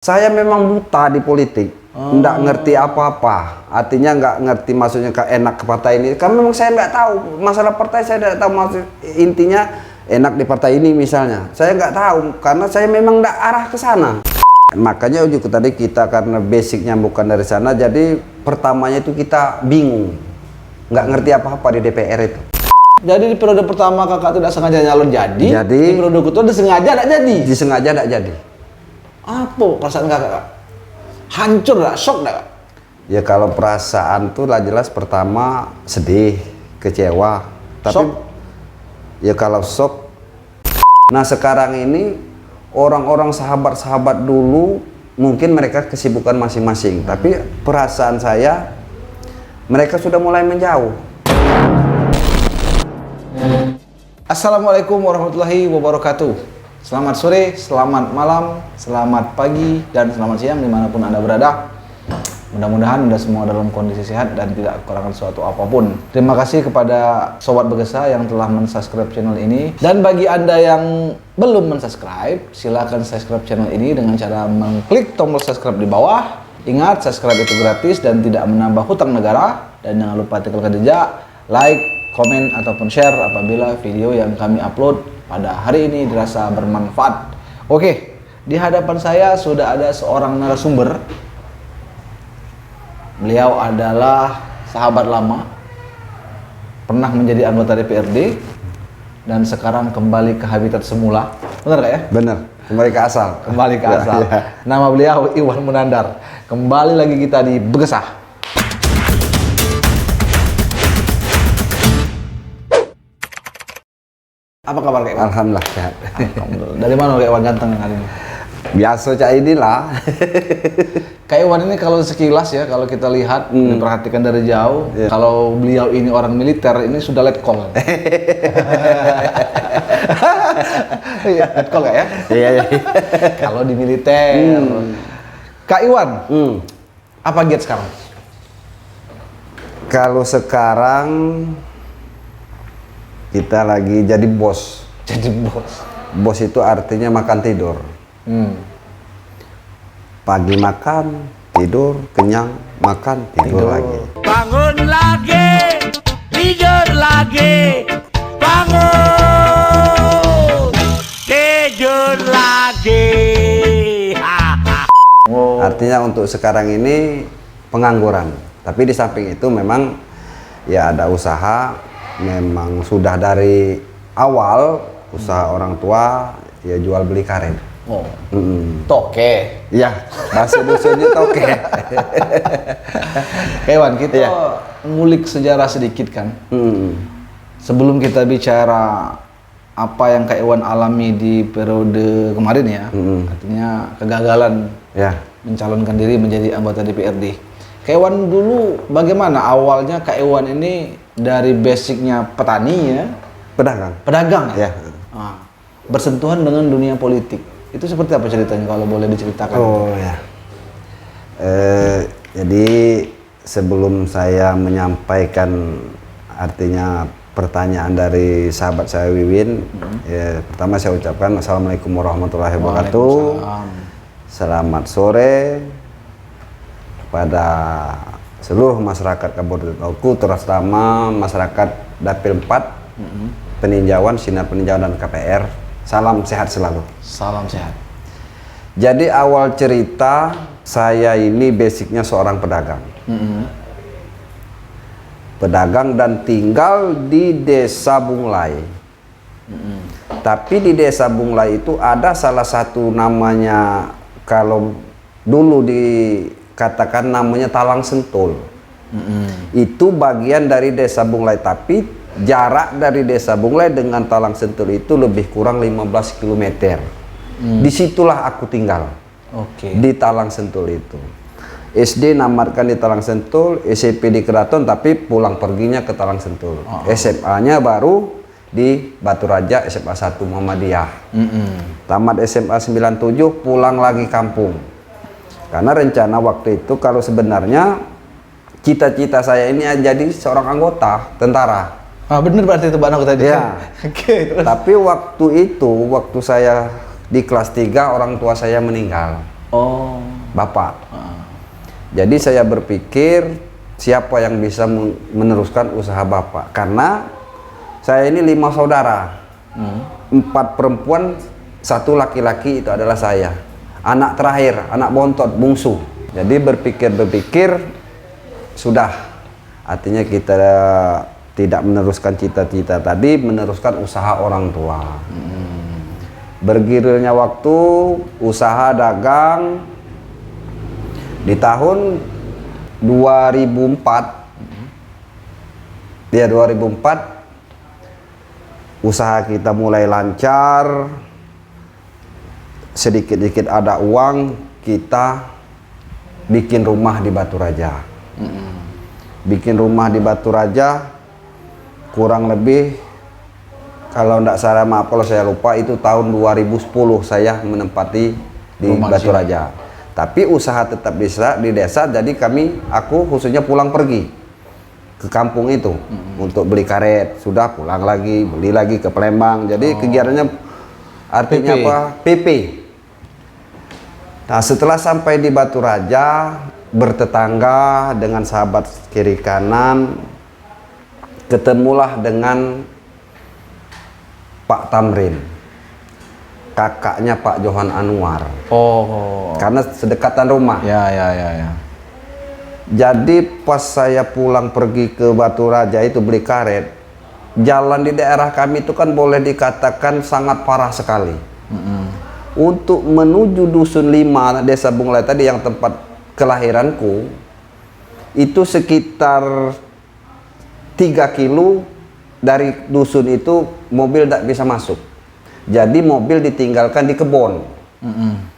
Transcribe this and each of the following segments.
Saya memang buta di politik, nggak ngerti apa-apa. Artinya nggak ngerti maksudnya enak ke partai ini. Karena memang saya nggak tahu masalah partai, saya nggak tahu maksud intinya enak di partai ini misalnya. Saya nggak tahu karena saya memang nggak arah ke sana. Makanya ujuk tadi kita karena basicnya bukan dari sana, jadi pertamanya itu kita bingung, nggak ngerti apa-apa di DPR itu. Jadi di periode pertama kakak tidak sengaja nyalon jadi di periode kedua disengaja tidak jadi. Disengaja tidak jadi. Apa perasaan kakak? Hancur nggak? Shock nggak? Ya kalau perasaan tuh lah jelas pertama sedih, kecewa. Tapi shock? Ya kalau shock. Nah sekarang ini orang-orang sahabat-sahabat dulu mungkin mereka kesibukan masing-masing. Tapi perasaan saya mereka sudah mulai menjauh. Assalamualaikum warahmatullahi wabarakatuh. Selamat sore, selamat malam, selamat pagi, dan selamat siang dimanapun Anda berada. Mudah-mudahan Anda semua dalam kondisi sehat dan tidak kekurangan suatu apapun. Terima kasih kepada Sobat Begesa yang telah mensubscribe channel ini. Dan bagi Anda yang belum mensubscribe, silakan subscribe channel ini dengan cara mengklik tombol subscribe di bawah. Ingat, subscribe itu gratis dan tidak menambah hutang negara. Dan jangan lupa tinggalkan jejak, like, komen, ataupun share apabila video yang kami upload pada hari ini dirasa bermanfaat. Oke, di hadapan saya sudah ada seorang narasumber. Beliau adalah sahabat lama, pernah menjadi anggota DPRD, dan sekarang kembali ke habitat semula. Benar gak ya? Benar, kembali ke asal. Kembali ke asal. Ya. Nama beliau Iwan Munandar. Kembali lagi kita di Begesah. Apa kabar Kak Iwan? Alhamdulillah sehat. Alhamdulillah. Dari mana Kak Iwan ganteng hari ini? Biasa cak inilah. Kak Iwan ini kalau sekilas ya, kalau kita lihat, diperhatikan dari jauh, kalau beliau ini orang militer, ini sudah letkol. Letkol Kak ya? Iya, iya. Kalau di militer. Kak Iwan, apa giat sekarang? Kalau sekarang kita lagi jadi bos. Jadi bos. Bos itu artinya makan tidur. Pagi makan, tidur, kenyang, makan, tidur lagi. Bangun lagi, tidur lagi, bangun, tidur lagi. Oh. Artinya untuk sekarang ini pengangguran. Tapi di samping itu memang ya ada usaha, memang sudah dari awal usaha orang tua ya jual beli karet. Oh. Toke. Iya, bahasa dusunnya toke. Kak Iwan, kita ngulik sejarah sedikit kan. Sebelum kita bicara apa yang Kak Iwan alami di periode kemarin ya, artinya kegagalan mencalonkan diri menjadi anggota DPRD. Kak Iwan dulu bagaimana awalnya Kak Iwan ini dari basicnya petani ya? Pedagang ya? Bersentuhan dengan dunia politik. Itu seperti apa ceritanya kalau boleh diceritakan? Oh ya. Jadi sebelum saya menyampaikan artinya pertanyaan dari sahabat saya Wiwin, pertama saya ucapkan Assalamualaikum warahmatullahi wabarakatuh. Selamat sore pada seluruh masyarakat Kabupaten Oku, terutama masyarakat Dapil 4, peninjauan, sinar peninjauan dan KPR. Salam sehat selalu. Salam sehat. Jadi awal cerita saya ini basicnya seorang pedagang. Pedagang dan tinggal di Desa Bunglai. Tapi di Desa Bunglai itu ada salah satu namanya, kalau dulu dikatakan namanya Talang Sentul. Itu bagian dari Desa Bunglai, tapi jarak dari Desa Bunglai dengan Talang Sentul itu lebih kurang 15 km. Disitulah aku tinggal. Di Talang Sentul itu. SD namatkan di Talang Sentul, SMP di Keraton, tapi pulang perginya ke Talang Sentul. SMA-nya baru di Batu Raja, SMA 1 Muhammadiyah. Tamat SMA 97, pulang lagi kampung. Karena rencana waktu itu kalau sebenarnya cita-cita saya ini jadi seorang anggota tentara. Bener berarti itu Mbak anggota tadi. Ya. Terus. Tapi waktu itu, waktu saya di kelas 3 orang tua saya meninggal. Oh. bapak. Jadi saya berpikir siapa yang bisa meneruskan usaha bapak, karena saya ini 5 saudara, 4 perempuan, 1 laki-laki, itu adalah saya, anak terakhir, anak bontot, bungsu. Jadi berpikir sudah, artinya kita tidak meneruskan cita-cita tadi, meneruskan usaha orang tua. Bergilirnya waktu, usaha dagang di tahun 2004. Ya, 2004 usaha kita mulai lancar, sedikit-sedikit ada uang, kita bikin rumah di Batu Raja. Bikin rumah di Batu Raja kurang lebih, kalau tidak salah, maaf kalau saya lupa, itu tahun 2010 saya menempati di Batu Raja. Tapi usaha tetap di desa, jadi aku khususnya pulang pergi ke kampung itu untuk beli karet, sudah pulang lagi, beli lagi ke Palembang. Jadi kegiatannya artinya PP. apa? PP. Nah, setelah sampai di Batu Raja, bertetangga dengan sahabat kiri kanan, ketemulah dengan Pak Tamrin, kakaknya Pak Johan Anwar. Oh. Karena sedekatan rumah. Ya. Jadi pas saya pulang pergi ke Batu Raja itu beli karet, jalan di daerah kami itu kan boleh dikatakan sangat parah sekali. Untuk menuju Dusun 5 Desa Bunglai tadi, yang tempat kelahiranku, itu sekitar 3 kilo dari dusun itu mobil tidak bisa masuk. Jadi mobil ditinggalkan di kebun,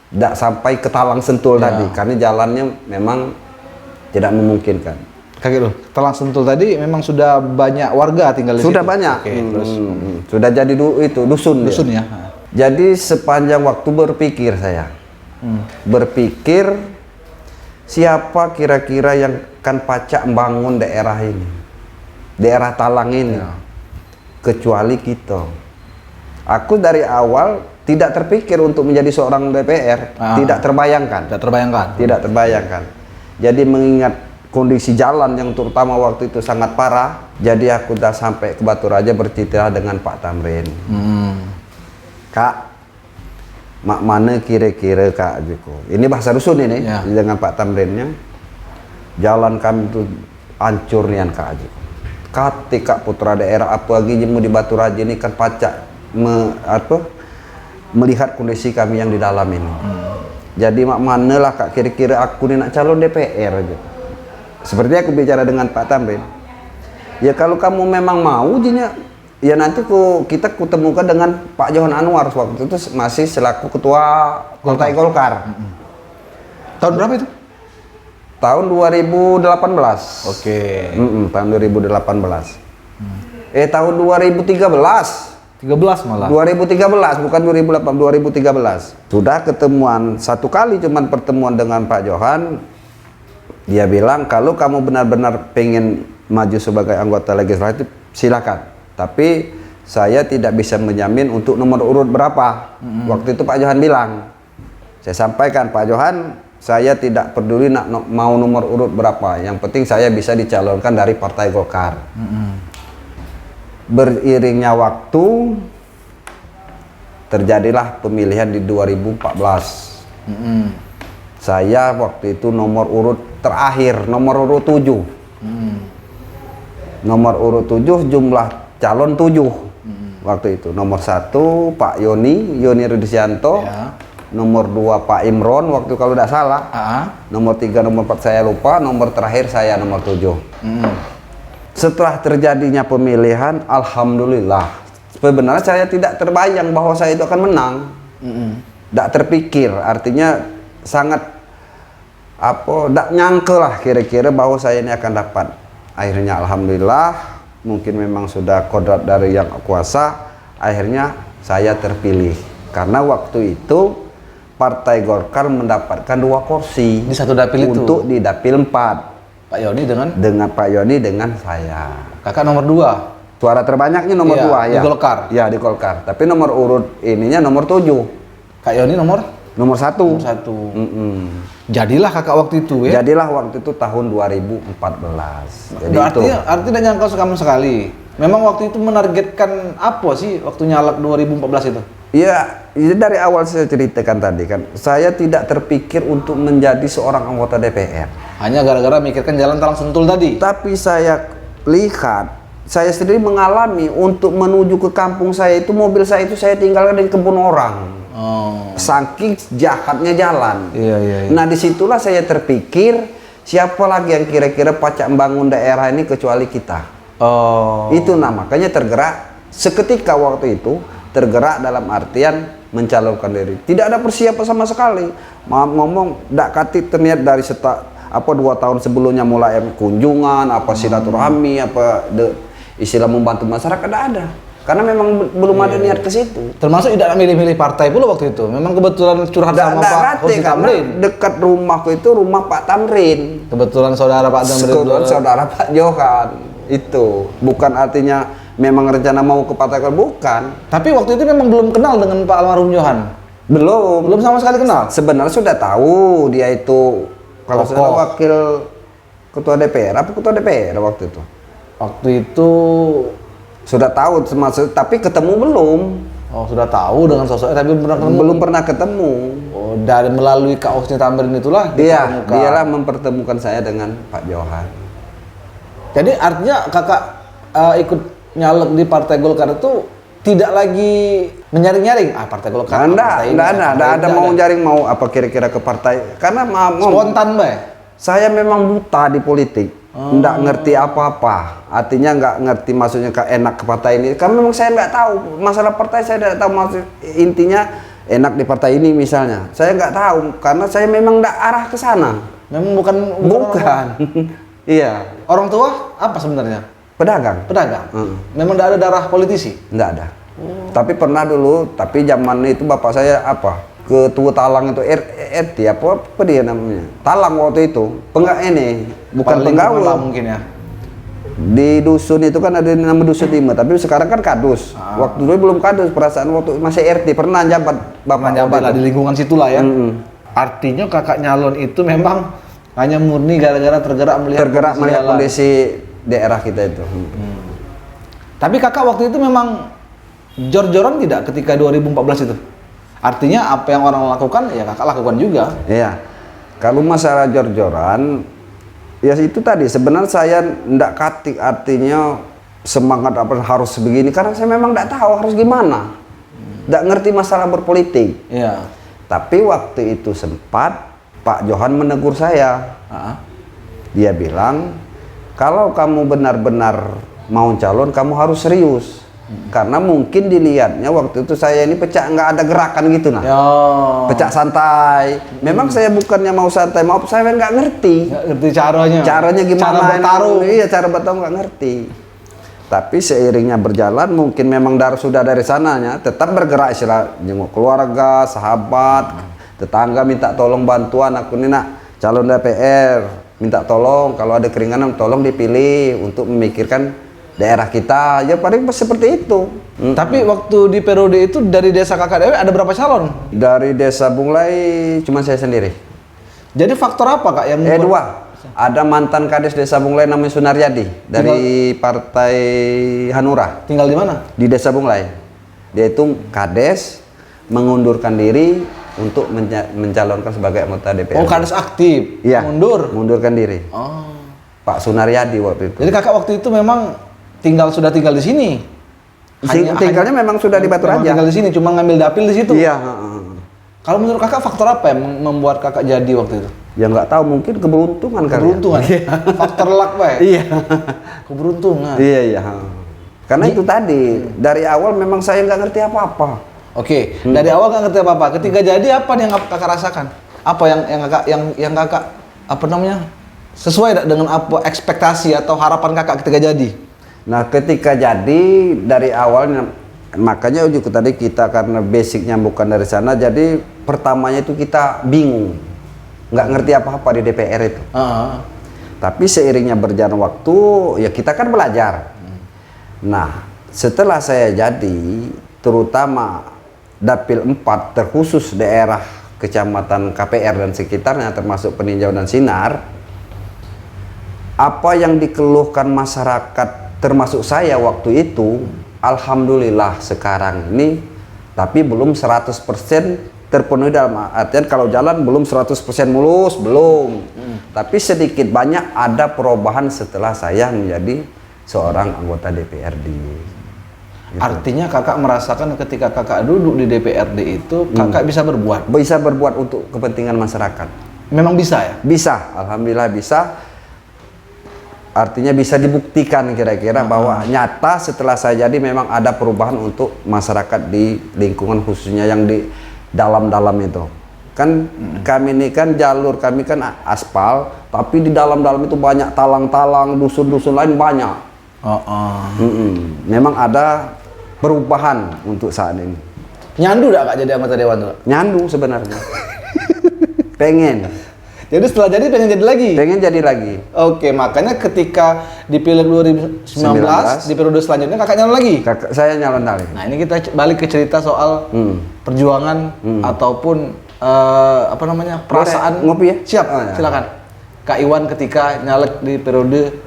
tidak sampai ke Talang Sentul tadi, karena jalannya memang tidak memungkinkan. Kayak gitu. Talang Sentul tadi memang sudah banyak warga tinggal di situ. Sudah banyak. Oke, terus sudah jadi itu dusun. dusun dia. ya. Jadi sepanjang waktu berpikir saya, berpikir siapa kira-kira yang akan pacak membangun daerah ini, daerah Talang ini, kecuali kita. Aku dari awal tidak terpikir untuk menjadi seorang DPR, tidak terbayangkan. Tidak terbayangkan. Jadi mengingat kondisi jalan yang terutama waktu itu sangat parah, jadi aku dah sampai ke Batu Raja bercerita dengan Pak Tamrin. Kak, mak mana kira-kira Kak Joko? Ini bahasa dusun ini dengan Pak Tamrinnya. Jalan kami itu hancur nian Kak Joko. Ketika putra daerah apa lagi jemu di Batu Raja ini kan pacak melihat kondisi kami yang di dalam ini. Jadi mak mana lah Kak kira-kira aku ini nak calon DPR aja. Seperti aku bicara dengan Pak Tamrin. Ya kalau kamu memang mau jinya, ya nanti kita kutemukan dengan Pak Johan Anwar waktu itu masih selaku ketua Partai Golkar. Tahun berapa itu? Tahun 2018. Oke. Tahun 2018. Tahun 2013. 13 malah. 2013, bukan 2008, 2013. Sudah ketemuan satu kali, cuman pertemuan dengan Pak Johan. Dia bilang kalau kamu benar-benar pengen maju sebagai anggota legislatif, silakan. Tapi saya tidak bisa menjamin untuk nomor urut berapa. Waktu itu Pak Johan bilang. Saya sampaikan, Pak Johan, saya tidak peduli mau nomor urut berapa. Yang penting saya bisa dicalonkan dari Partai Golkar. Beriringnya waktu, terjadilah pemilihan di 2014. Saya waktu itu nomor urut terakhir, nomor urut 7. Nomor urut 7, jumlah calon 7. Waktu itu nomor 1 Pak Yoni Rudisianto, nomor 2 Pak Imron waktu kalau tidak salah, nomor 3, nomor 4 saya lupa, nomor terakhir saya nomor 7. Setelah terjadinya pemilihan, alhamdulillah, sebenarnya saya tidak terbayang bahwa saya itu akan menang. Tidak terpikir, artinya sangat tidak nyangka lah kira-kira bahwa saya ini akan dapat. Akhirnya alhamdulillah, mungkin memang sudah kodrat dari yang kuasa, akhirnya saya terpilih. Karena waktu itu Partai Golkar mendapatkan 2 kursi Di satu dapil itu? untuk di dapil 4. Pak Yoni dengan Pak Yoni dengan saya. Kakak nomor 2. Suara terbanyaknya nomor 2 ya. Di Golkar. Ya, di Golkar. Tapi nomor urut ininya nomor 7. Kak Yoni nomor Nomor 1. Jadilah kakak waktu itu ya. Jadilah waktu itu tahun 2014. Jadi Artinya tidak nyangka kamu sekali. Memang waktu itu menargetkan apa sih waktu nyalek 2014 itu? Iya, dari awal saya ceritakan tadi kan, saya tidak terpikir untuk menjadi seorang anggota DPR. Hanya gara-gara mikirkan jalan Talang Sentul tadi. Tapi saya lihat, saya sendiri mengalami untuk menuju ke kampung saya itu, mobil saya itu saya tinggalkan di kebun orang. Saking jahatnya jalan. Iya. Nah disitulah saya terpikir, siapa lagi yang kira-kira pacak membangun daerah ini kecuali kita. Itu makanya tergerak seketika waktu itu, tergerak dalam artian mencalonkan diri. Tidak ada persiapan sama sekali. Ngomong dak katit terniat dari 2 tahun sebelumnya mulai kunjungan, silaturahmi, istilah membantu masyarakat, tidak ada. Karena memang belum ada niat ke situ. Termasuk tidak milih-milih partai pula waktu itu. Memang kebetulan curhat sama Pak Husni Tamrin. Dekat rumahku itu rumah Pak Tamrin. Kebetulan saudara Pak Tamrin. Kebetulan saudara Pak Johan. Itu bukan artinya memang rencana mau ke partai, bukan. Tapi waktu itu memang belum kenal dengan Pak almarhum Johan. Belum sama sekali kenal. Sebenarnya sudah tahu dia itu kalau saya wakil ketua DPR, ketua DPR waktu itu. Waktu itu sudah tahu tapi ketemu belum. Sudah tahu dengan sosoknya tapi belum pernah ketemu. Dari melalui Kak Husni Tamrin itulah dialah mempertemukan saya dengan Pak Johan. Jadi artinya kakak ikut nyalek di Partai Golkar itu tidak lagi menyaring-nyaring Partai Golkar. Enggak ada mau nyaring mau apa kira-kira ke partai, karena spontan, Mbak. Saya memang buta di politik. Nggak ngerti apa-apa, artinya nggak ngerti maksudnya enak ke partai ini, karena memang saya nggak tahu masalah partai, saya tidak tahu maksud intinya enak di partai ini misalnya, saya nggak tahu karena saya memang nggak arah ke sana. Memang bukan. Iya. Orang tua apa sebenarnya? Pedagang. Memang nggak ada darah politisi? Nggak ada. Tapi pernah dulu, tapi zaman itu bapak saya ketua Talang itu RT apa dia namanya, Talang waktu itu bukan penggaul mungkin ya. Di dusun itu kan ada nama dusun 5, tapi sekarang kan kadus. Waktu dulu belum kadus, perasaan waktu masih RT pernah jabat lah di lingkungan situlah ya. Artinya kakak nyalon itu memang hanya murni gara-gara tergerak melihat kondisi daerah kita itu. Tapi kakak waktu itu memang jor-joran tidak ketika 2014 itu? Artinya apa yang orang lakukan ya kakak lakukan juga. Iya. Kalau masalah jor-joran, ya itu tadi sebenarnya saya ndak katik artinya semangat harus begini, karena saya memang ndak tahu harus gimana. Ndak ngerti masalah berpolitik. Iya. Tapi waktu itu sempat Pak Johan menegur saya. Dia bilang, kalau kamu benar-benar mau calon, kamu harus serius. Karena mungkin dilihatnya waktu itu saya ini pecah, nggak ada gerakan gitu pecah santai. Memang saya bukannya mau santai, saya nggak ngerti caranya gimana, cara bertarung. Cara bertarung nggak ngerti. Tapi seiringnya berjalan, mungkin memang sudah dari sananya tetap bergerak, istilah jenguk keluarga, sahabat, tetangga minta tolong bantuan, aku ini nak calon DPR, minta tolong kalau ada keringanan tolong dipilih untuk memikirkan daerah kita, ya paling seperti itu. Tapi waktu di periode itu dari desa kakak Dewi ada berapa calon? Dari desa Bunglai cuma saya sendiri. Jadi faktor apa kak yang dua. Ada mantan kades desa Bunglai namanya Sunaryadi dari partai Hanura. Tinggal di mana? Di desa Bunglai. Dia itu kades mengundurkan diri untuk mencalonkan sebagai anggota DPR. Kades aktif. Iya. Mengundurkan diri. Pak Sunaryadi waktu itu. Jadi kakak waktu itu memang sudah tinggal di sini. Tinggalnya memang sudah di Batu Raja. Tinggal di sini, cuma ngambil dapil di situ. Iya. Kalau menurut kakak faktor apa yang membuat kakak jadi waktu itu? Ya nggak tahu, mungkin keberuntungan kali. Keberuntungan. Faktor luck, Pak. Iya. Keberuntungan. Iya. Karena itu tadi dari awal memang saya nggak ngerti apa-apa. Oke, dari awal nggak ngerti apa-apa. Ketika jadi apa yang kakak rasakan? Apa yang kakak sesuai dengan apa ekspektasi atau harapan kakak ketika jadi? Nah, ketika jadi dari awalnya, makanya ujuk tadi kita karena basicnya bukan dari sana, jadi pertamanya itu kita bingung, nggak ngerti apa-apa di DPR itu. Tapi seiringnya berjalan waktu, ya kita kan belajar. Nah, setelah saya jadi, terutama Dapil 4 terkhusus daerah kecamatan KPR dan sekitarnya termasuk Peninjau dan Sinar, apa yang dikeluhkan masyarakat termasuk saya waktu itu, alhamdulillah sekarang ini, tapi belum 100% terpenuhi, dalam artian kalau jalan belum 100% mulus, belum. Tapi sedikit banyak ada perubahan setelah saya menjadi seorang anggota DPRD. Gitu. Artinya kakak merasakan ketika kakak duduk di DPRD itu kakak bisa berbuat? Bisa berbuat untuk kepentingan masyarakat. Memang bisa ya? Bisa, alhamdulillah bisa. Artinya bisa dibuktikan kira-kira bahwa nyata setelah saya jadi memang ada perubahan untuk masyarakat di lingkungan khususnya yang di dalam-dalam itu. Kan kami ini kan jalur kami kan aspal, tapi di dalam-dalam itu banyak talang-talang, dusun-dusun lain banyak. Memang ada perubahan untuk saat ini. Nyandu gak kak jadi anggota dewan tuh? Nyandu sebenarnya. Pengen. Jadi setelah jadi pengen jadi lagi? Pengen jadi lagi. Oke, makanya ketika di Pileg 2019 di periode selanjutnya kakak nyalon lagi? Saya nyalon lagi. Nah ini kita balik ke cerita soal perjuangan ataupun apa namanya perasaan. Ngopi ya? Siap, silakan. Kak Iwan ketika nyalek di periode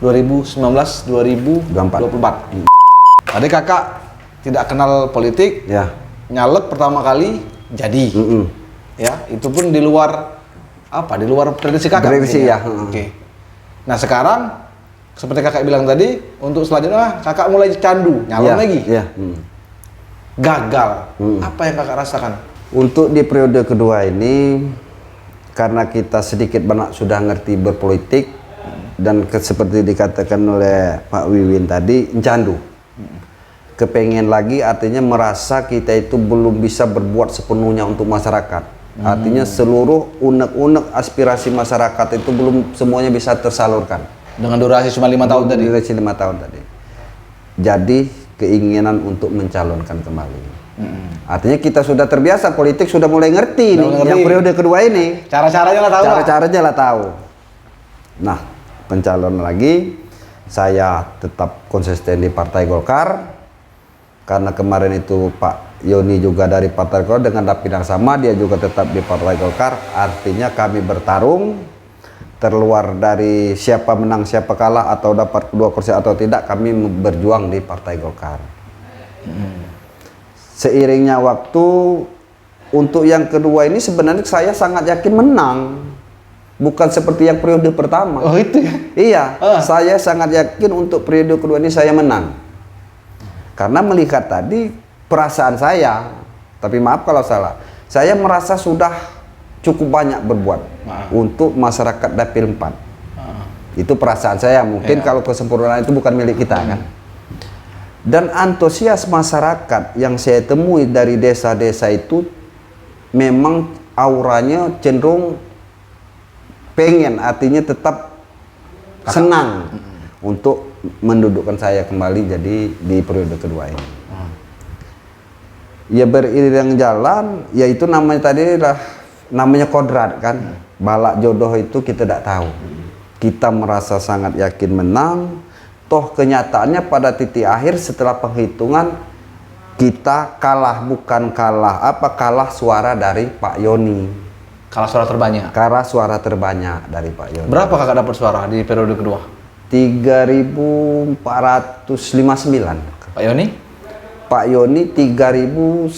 2019-2024. Tadi kakak tidak kenal politik, Ya. nyalek pertama kali jadi. Ya, itu pun di luar apa? Di luar prediksi kakak. Prediksi mungkin ya. Oke. Nah sekarang seperti kakak bilang tadi, untuk selanjutnya kakak mulai candu nyalon lagi. Ya. Gagal. Apa yang kakak rasakan? Untuk di periode kedua ini, karena kita sedikit banyak sudah ngerti berpolitik dan seperti dikatakan oleh Pak Wiwin tadi, candu. Kepengen lagi artinya merasa kita itu belum bisa berbuat sepenuhnya untuk masyarakat. Artinya seluruh unek-unek aspirasi masyarakat itu belum semuanya bisa tersalurkan. Dengan durasi cuma 5 tahun tadi? Durasi 5 tahun tadi. Jadi keinginan untuk mencalonkan kembali. Artinya kita sudah terbiasa, politik sudah mulai ngerti nih, yang periode kedua ini. Cara-caranya lah tahu. Cara-caranya lah tahu. Nah, pencalon lagi, saya tetap konsisten di Partai Golkar. Karena kemarin itu Pak Yoni juga dari Partai Golkar dengan dapil yang sama, dia juga tetap di Partai Golkar. Artinya kami bertarung, terluar dari siapa menang siapa kalah atau dapat 2 kursi atau tidak, kami berjuang di Partai Golkar. Seiringnya waktu, untuk yang kedua ini sebenarnya saya sangat yakin menang. Bukan seperti yang periode pertama. Oh itu ya? Iya, saya sangat yakin untuk periode kedua ini saya menang. Karena melihat tadi perasaan saya, tapi maaf kalau salah, saya merasa sudah cukup banyak berbuat untuk masyarakat Dapil 4. Itu perasaan saya, mungkin kalau kesempurnaan itu bukan milik kita kan. Dan antusias masyarakat yang saya temui dari desa-desa itu memang auranya cenderung pengen, artinya tetap senang untuk mendudukkan saya kembali jadi di periode kedua ini. Ya beriring jalan, yaitu namanya tadi lah, namanya kodrat kan. Balak jodoh itu kita tidak tahu. Kita merasa sangat yakin menang, toh kenyataannya pada titik akhir setelah penghitungan kita kalah, bukan kalah kalah suara dari Pak Yoni. Kalah suara terbanyak? Kalah suara terbanyak dari Pak Yoni. Berapa kakak dapat suara di periode kedua? 3.459. Pak Yoni? Pak Yoni 3.900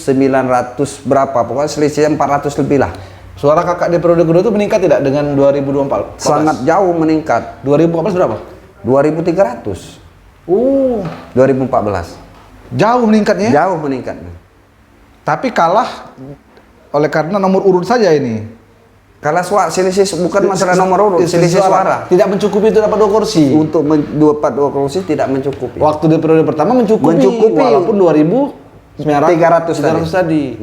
berapa, pokoknya selisihnya 400 lebih lah. Suara kakak di periode kedua itu meningkat tidak dengan 2024? Sangat jauh meningkat. 2014 berapa? 2.300. 2014. Jauh meningkatnya? Jauh meningkatnya. Tapi kalah oleh karena nomor urut saja ini. Kalah suara, selisih bukan masalah nomor urut, selisih suara. Tidak mencukupi itu dapat 2 kursi. Untuk dapat 2 kursi tidak mencukupi. Waktu di periode pertama mencukupi. Walaupun 2.300 tadi.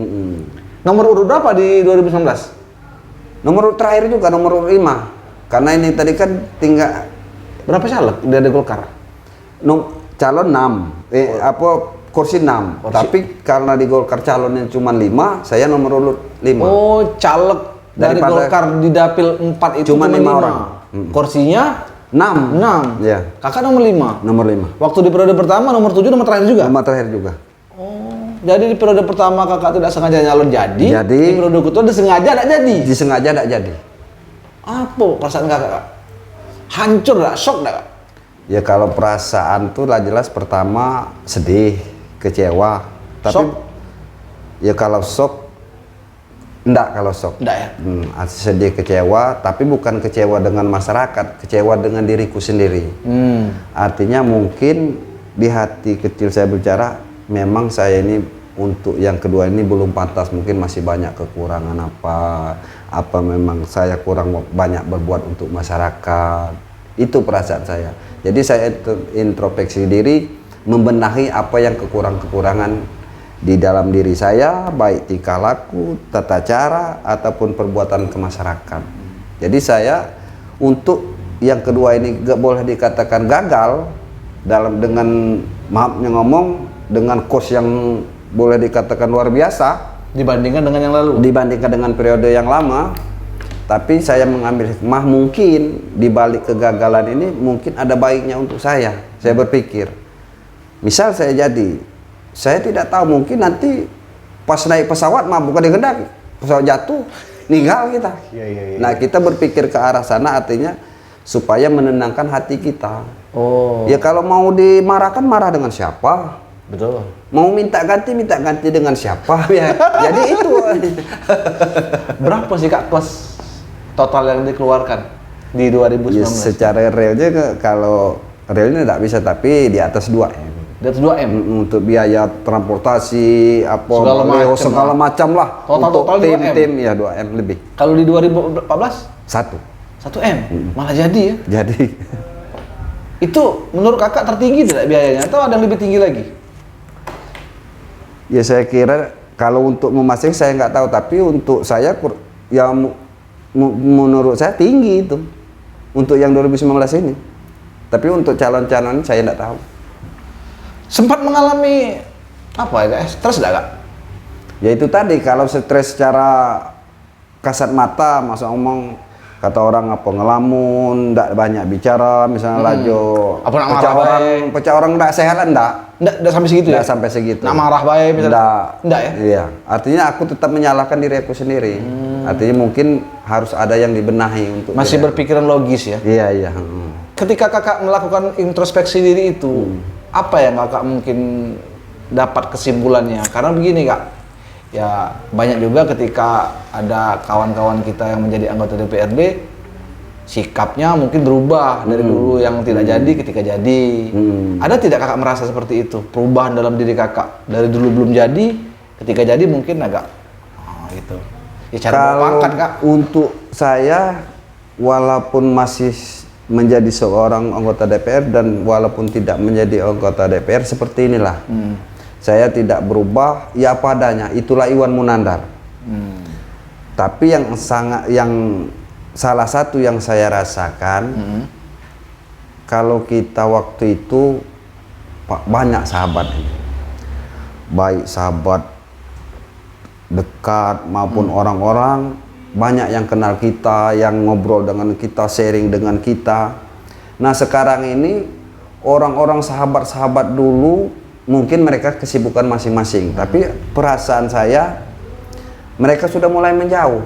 Nomor urut berapa di 2019? Nomor urut terakhir juga nomor urut 5. Karena ini tadi kan tinggal berapa caleg dari Golkar? Calon 6. Kursi 6. Tapi karena di Golkar calonnya cuma 5, saya nomor urut 5. Oh, caleg dari Golkar di Dapil 4 itu cuma 5 orang. Kursinya 6. Ya. Kakak nomor 5. Nomor 5. Waktu di periode pertama nomor 7, nomor terakhir juga. Nomor terakhir juga. Oh. Jadi di periode pertama kakak tidak sengaja nyalon jadi. Di periode kedua disengaja tidak jadi. Disengaja tidak jadi. Apa perasaan kakak? Kak? Hancur nggak? Shock nggak? Kak? Ya kalau perasaan tuh lah jelas pertama sedih, kecewa. Tapi Shock? ya kalau shock, enggak kalau shock. Enggak ya? Sedih, kecewa, tapi bukan kecewa dengan masyarakat, kecewa dengan diriku sendiri. Artinya mungkin di hati kecil saya bicara, memang saya ini untuk yang kedua ini belum pantas, mungkin masih banyak kekurangan apa memang saya kurang banyak berbuat untuk masyarakat. Itu perasaan saya. Jadi saya introspeksi diri, membenahi apa yang kekurangan di dalam diri saya, baik tingkah laku, tata cara, ataupun perbuatan ke masyarakat. Jadi saya untuk yang kedua ini gak boleh dikatakan gagal dengan maafnya ngomong, dengan kos yang boleh dikatakan luar biasa Dibandingkan dengan yang lalu? Dibandingkan dengan periode yang lama. Tapi saya mengambil hikmah, mungkin di balik kegagalan ini mungkin ada baiknya untuk saya. Saya berpikir, misal saya tidak tahu, mungkin nanti pas naik pesawat bukan dikehendaki, pesawat jatuh, ninggal kita. Nah kita berpikir ke arah sana, artinya supaya menenangkan hati kita. Ya kalau mau dimarahkan, marah dengan siapa? Betul. Mau minta ganti dengan siapa? Ya. Jadi itu. Berapa sih Kak kos total yang dikeluarkan di 2019? Ya, secara realnya kalau realnya tidak bisa, tapi di atas 2M. Di atas 2M? Untuk biaya transportasi, segala macam lah. Total tim ya 2M lebih. Kalau di 2014? 1M? Malah jadi ya? Jadi. Itu menurut kakak tertinggi tidak biayanya atau ada yang lebih tinggi lagi? Ya saya kira kalau untuk memasang saya nggak tahu, tapi untuk saya yang menurut saya tinggi itu untuk yang 2019 ini. Tapi untuk calon-calon saya nggak tahu. Sempat mengalami apa ya, stres nggak Kak? Ya itu tadi, kalau stres secara kasat mata, masa ngomong kata orang apa ngelamun, nggak banyak bicara, misalnya lajo, pecah orang nggak sehat, nggak sampai segitu ya? Nggak sampai segitu. Nggak marah baik misalnya? Nggak ya? Iya, artinya aku tetap menyalahkan diri aku sendiri. Artinya mungkin harus ada yang dibenahi untuk masih berpikiran logis ya? Iya. Ketika kakak melakukan introspeksi diri itu, apa yang kakak mungkin dapat kesimpulannya? Karena begini Kak, ya banyak juga ketika ada kawan-kawan kita yang menjadi anggota DPRD, sikapnya mungkin berubah dari dulu yang tidak jadi ketika jadi. Ada tidak kakak merasa seperti itu? Perubahan dalam diri kakak dari dulu belum jadi, ketika jadi mungkin agak gitu. Ya, kalau Kak, untuk saya walaupun masih menjadi seorang anggota DPR dan walaupun tidak menjadi anggota DPR, seperti inilah. Saya tidak berubah, ya apa adanya. Itulah Iwan Munandar. Tapi yang salah satu yang saya rasakan, kalau kita waktu itu banyak sahabat, baik sahabat dekat maupun orang-orang, banyak yang kenal kita, yang ngobrol dengan kita, sharing dengan kita. Nah sekarang ini orang-orang sahabat-sahabat dulu mungkin mereka kesibukan masing-masing, tapi perasaan saya mereka sudah mulai menjauh.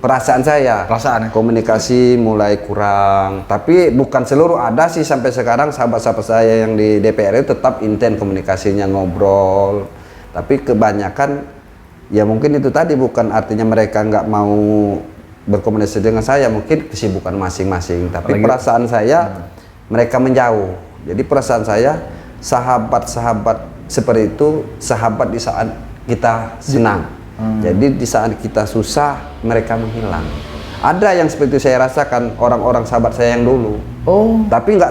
Perasaan saya, komunikasi mulai kurang. Tapi bukan seluruh, ada sih sampai sekarang sahabat-sahabat saya yang di DPR itu tetap intens komunikasinya, ngobrol. Tapi kebanyakan ya mungkin itu tadi, bukan artinya mereka nggak mau berkomunikasi dengan saya, mungkin kesibukan masing-masing. Tapi perasaan saya mereka menjauh. Jadi perasaan saya sahabat-sahabat seperti itu, sahabat di saat kita senang. Jadi di saat kita susah mereka menghilang. Ada yang seperti itu saya rasakan, orang-orang sahabat saya yang dulu. Tapi nggak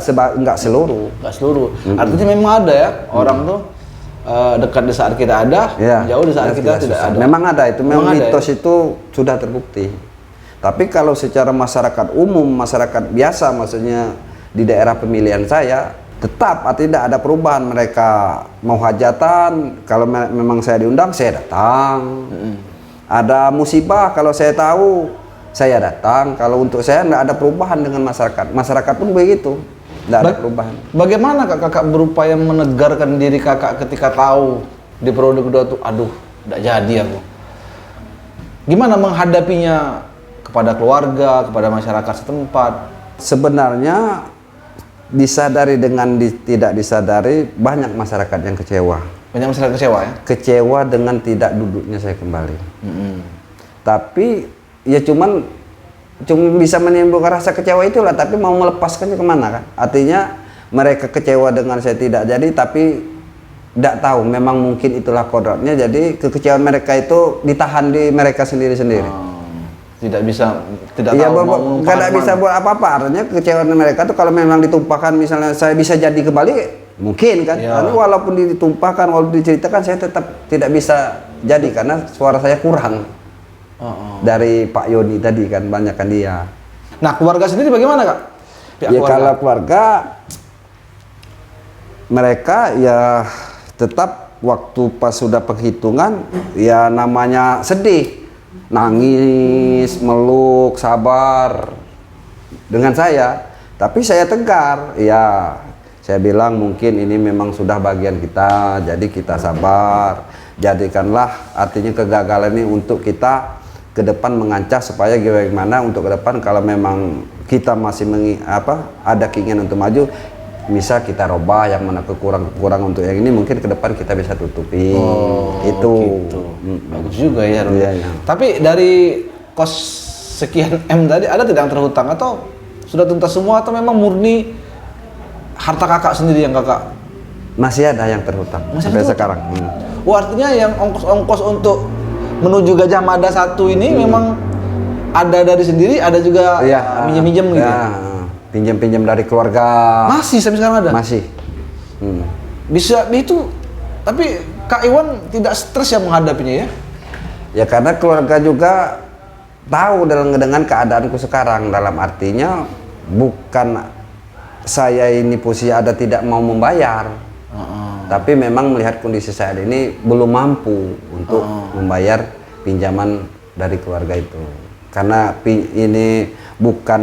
seluruh. Nggak seluruh. Artinya memang ada ya orang tuh dekat di saat kita ada, jauh di saat kita tidak ada. Memang ada itu, memang mitos ya? itu sudah terbukti. Tapi kalau secara masyarakat umum, masyarakat biasa, maksudnya di daerah pemilihan saya, tetap tidak ada perubahan. Mereka mau hajatan, kalau memang saya diundang, saya datang. Ada musibah, kalau saya tahu, saya datang. Kalau untuk saya tidak ada perubahan dengan masyarakat. Masyarakat pun begitu. Tidak ada perubahan. Bagaimana kakak berupaya menegarkan diri kakak ketika tahu di periode kedua tuh, aduh, nggak jadi aku. Gimana menghadapinya kepada keluarga, kepada masyarakat setempat? Sebenarnya disadari dengan tidak disadari banyak masyarakat yang kecewa. Banyak masyarakat kecewa ya? Kecewa dengan tidak duduknya saya kembali. Tapi ya cuma bisa menimbulkan rasa kecewa itulah, tapi mau melepaskannya kemana kan? Artinya mereka kecewa dengan saya tidak jadi, tapi tidak tahu memang mungkin itulah kodratnya, jadi kekecewaan mereka itu ditahan di mereka sendiri-sendiri. Tidak bisa, tidak Iya, tahu mau nggak bisa buat apa-apa. Artinya kekecewaan mereka tuh kalau memang ditumpahkan, misalnya saya bisa jadi kembali, mungkin kan. Iya. Tapi walaupun ditumpahkan, walaupun diceritakan, saya tetap tidak bisa jadi karena suara saya kurang. Dari Pak Yoni tadi kan, banyak kan dia. Nah, keluarga sendiri bagaimana, Kak? Pihak Ya keluarga. kalau keluarga mereka ya tetap waktu pas sudah penghitungan ya namanya sedih, nangis, meluk, sabar dengan saya, tapi saya tegar ya, saya bilang mungkin ini memang sudah bagian kita, jadi kita sabar, jadikanlah artinya kegagalan ini untuk kita ke depan mengancah supaya gimana untuk ke depan kalau memang kita masih ada keinginan untuk maju, bisa kita robah yang mana kekurangan untuk yang ini, mungkin ke depan kita bisa tutupi. Itu gitu. Bagus juga ya, Rudi. Iya, iya. Tapi dari kos sekian M tadi ada tidak yang terhutang atau sudah tuntas semua, atau memang murni harta kakak sendiri yang kakak? masih ada yang terhutang Masih sampai terhutang? sekarang. Wah, artinya yang ongkos-ongkos untuk menuju Gajah Mada 1 ini memang ada dari sendiri, ada juga minjem-minjem gitu. Ya, pinjam-pinjam dari keluarga. Masih sampai sekarang ada? Masih. Bisa itu, tapi Kak Iwan tidak stres ya menghadapinya ya? Ya karena keluarga juga tahu dengan keadaanku sekarang, dalam artinya bukan saya ini posisi ada tidak mau membayar, tapi memang melihat kondisi saya ini belum mampu untuk membayar pinjaman dari keluarga itu, karena ini bukan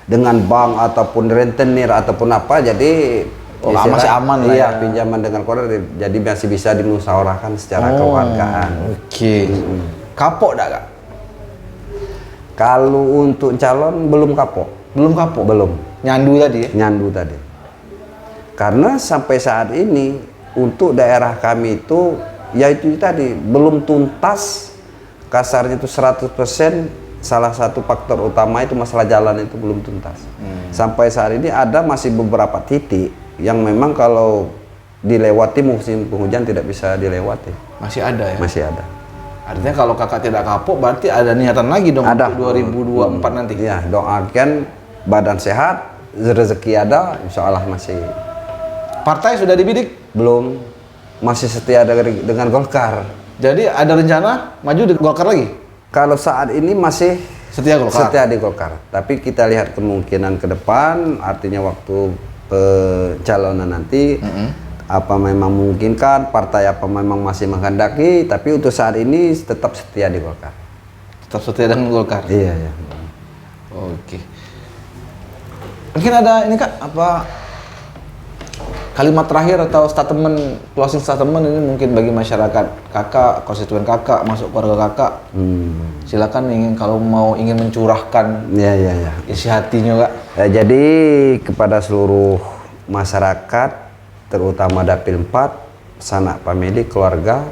dengan bank ataupun rentenir ataupun apa, jadi masih aman lah iya, ya. pinjaman dengan keluarga jadi masih bisa dimusyawarahkan secara keluargaan. Oke. Kapok dak, Kak? Kalau untuk calon belum kapok. Belum kapok? Belum. Nyandu tadi ya? Nyandu tadi. Karena sampai saat ini untuk daerah kami itu ya itu tadi belum tuntas, kasarnya itu 100%. Salah satu faktor utama itu masalah jalan itu belum tuntas. Sampai saat ini ada masih beberapa titik yang memang kalau dilewati musim penghujan tidak bisa dilewati. Masih ada ya? Masih ada. Artinya kalau kakak tidak kapok berarti ada niatan lagi dong Ada. untuk 2024 nanti? Ya, doakan badan sehat, rezeki ada, insya Allah masih. Partai sudah dibidik? Belum, masih setia dengan Golkar. Jadi ada rencana maju di Golkar lagi? Kalau saat ini masih Setia Golkar? setia di Golkar. Tapi kita lihat kemungkinan ke depan, artinya waktu pencalonan nanti, apa memang memungkinkan, partai apa memang masih menghendaki, tapi untuk saat ini tetap setia di Golkar. Tetap setia dengan Golkar? Iya, iya. Oke. Mungkin ada ini Kak, apa kalimat terakhir atau statement, closing statement ini mungkin bagi masyarakat kakak, konstituen kakak, masuk keluarga kakak. Silakan kalau ingin mencurahkan Iya, iya, iya. isi hatinya Kak. Ya, jadi kepada seluruh masyarakat, terutama Dapil 4, sanak famili, keluarga,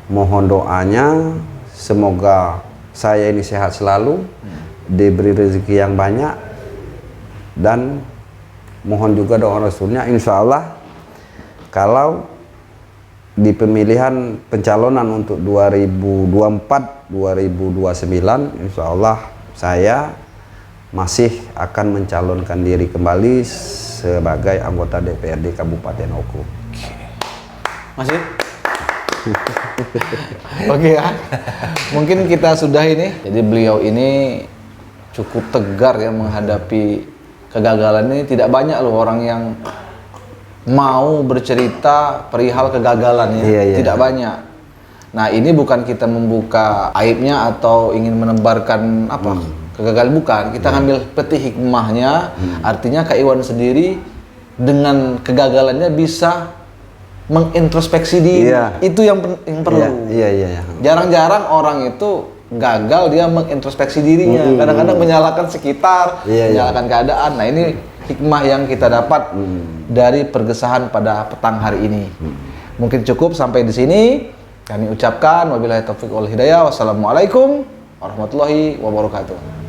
mohon doanya semoga saya ini sehat selalu, diberi rezeki yang banyak, dan mohon juga doa Rasulnya, insya Allah kalau di pemilihan pencalonan untuk 2024-2029, insya Allah saya masih akan mencalonkan diri kembali sebagai anggota DPRD Kabupaten Oku. Masih? Oke ya. Mungkin kita sudah ini. Jadi beliau ini cukup tegar ya menghadapi kegagalan ini. Tidak banyak loh orang yang mau bercerita perihal kegagalan ya. Iya, iya. Tidak banyak. Nah, ini bukan kita membuka aibnya atau ingin menebarkan apa kegagalan, bukan. Kita ngambil peti hikmahnya. Artinya Kak Iwan sendiri dengan kegagalannya bisa mengintrospeksi diri. Iya. Itu yang perlu. Iya. Jarang-jarang orang itu gagal dia mengintrospeksi dirinya. Kadang-kadang menyalahkan sekitar, Iya. menyalahkan keadaan. Nah, ini hikmah yang kita dapat dari pergesahan pada petang hari ini. Mungkin cukup sampai di sini. Kami ucapkan wabillahi taufiq wal hidayah. Wassalamualaikum warahmatullahi wabarakatuh.